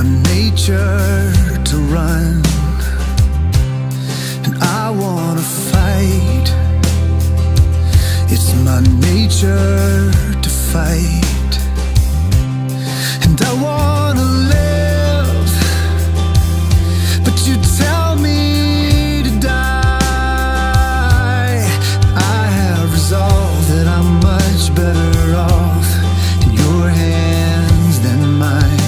nature to run, and I wanna fight. It's my nature to fight, and I wanna live, but you tell me to die. I have resolved that I'm much better off in your hands than mine.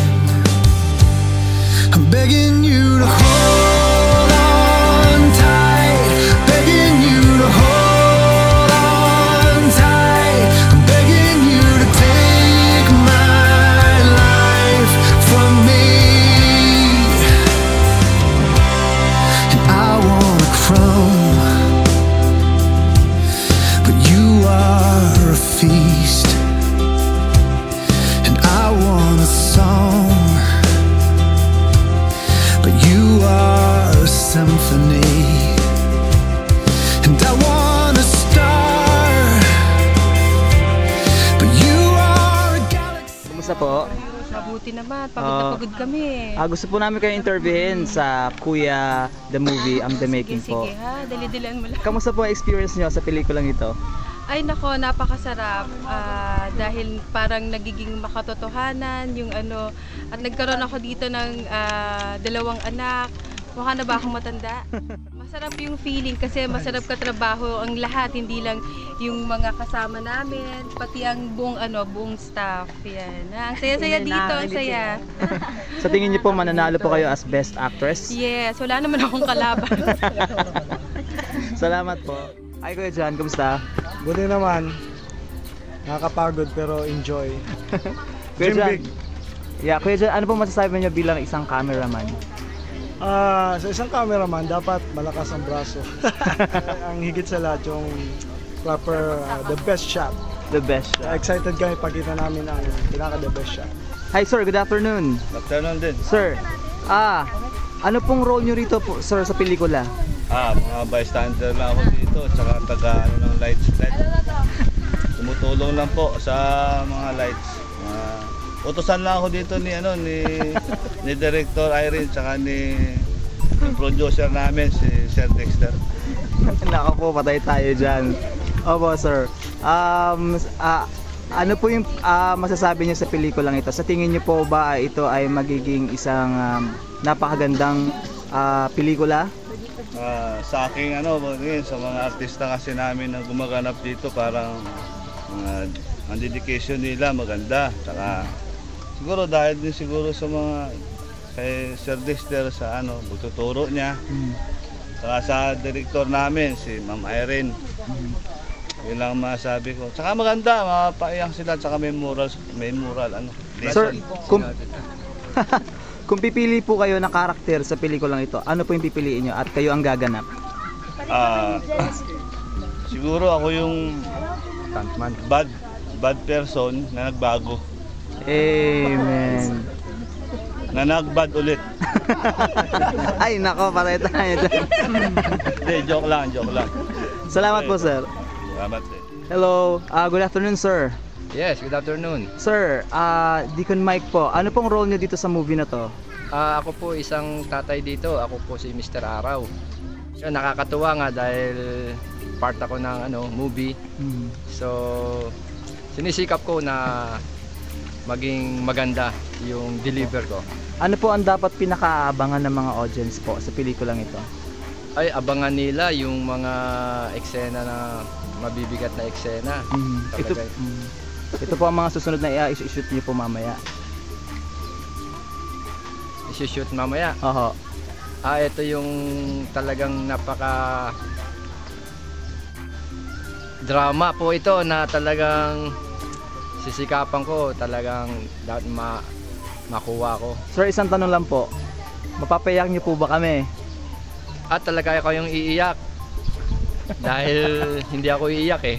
I'm begging you to hold on tight, begging you to hold on tight. I'm begging you to take my life from me. And I want a crumb, but you are a feast. And I want a song, but you are a symphony. And I want a star, but you are a galaxy. Kumusta po? Mabuti naman, pagod na pagod kami. Gusto po namin kayo interviewin sa Kuya The Movie, I'm The Making po. Sige ha, dali-dilan mo lang. Kamusta po ang experience nyo sa pelikulang ito? Ay nako, napakasarap dahil parang nagiging makatotohanan yung ano, at nagkaroon ako dito ng 2 anak. Mukha na ba akong matanda? Masarap yung feeling kasi masarap katrabaho ang lahat, hindi lang yung mga kasama namin, pati ang buong staff. Yan. Ang saya-saya dito, ang saya. Sa tingin niyo po mananalo po kayo as Best Actress? Yes, wala naman akong kalaban. Salamat po. Ay Kuya John, kamusta? Buti naman. Nakakapagod pero enjoy. Kuya Dream John, big. yeah, Kuya John, ano po masasabi niyo bilang isang cameraman? Sa isang cameraman, dapat malakas ang braso. Ang higit sa lahat yung proper, the best shot. The best. Excited kami pagkita namin ang pinaka-the best shot. Hi sir, good afternoon. Good afternoon din. Sir, ano pong role nyo rito po, sir, sa pelikula? Mga bystander lang ako dito, tsaka taga ng lights. Tumutulong lang po sa mga lights. Utusan lang ako dito ni Director Irene, tsaka ni producer namin si Sir Dexter. Nako po, patay tayo dyan. Opo sir. Ano po yung masasabi niyo sa pelikulang ito? Sa tingin niyo po ba ito ay magiging isang napakagandang pelikula? Sa aking sa mga artista kasi namin na gumaganap dito, parang ang dedication nila maganda. Saka siguro dahil din siguro sa mga kay Sir Dexter sa pagtuturo niya. Saka sa director namin si Ma'am Irene. Yun lang masabi ko. Saka maganda, mapaiyak sila, saka may moral Sir, kung pipili po kayo ng karakter sa pelikulang ito, ano po yung pipiliin nyo at kayo ang gaganap? Siguro ako yung bad person na nagbago. Amen. Na nagbad ulit. Ay nako, patay tayo dyan. Hindi, joke lang. Salamat po sir. Salamat din. Hello, good afternoon sir. Yes, good afternoon. Sir, Deacon Mike po, ano pong role niyo dito sa movie na to? Ako po isang tatay dito. Ako po si Mr. Araw. So, nakakatuwa nga dahil part ako ng movie. So, sinisikap ko na maging maganda yung deliver ko. Ano po ang dapat pinakaabangan ng mga audience po sa pelikulang ito? Ay, abangan nila yung mga eksena na mabibigat na eksena. Ito po ang mga susunod na i-shoot niyo po mamaya. I-shoot mamaya? Oho. Ito yung talagang napaka drama po ito na talagang sisikapan ko, talagang dapat makuha ko. Sir, isang tanong lang po. Mapapayak niyo po ba kami? Talaga ako yung iiyak. Dahil hindi ako iiyak eh.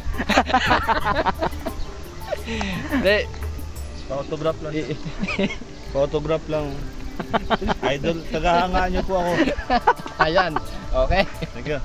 Hindi. Photograph lang. Photograph lang. Idol, tagahangaan niyo po ako. Ayan, okay. Thank you.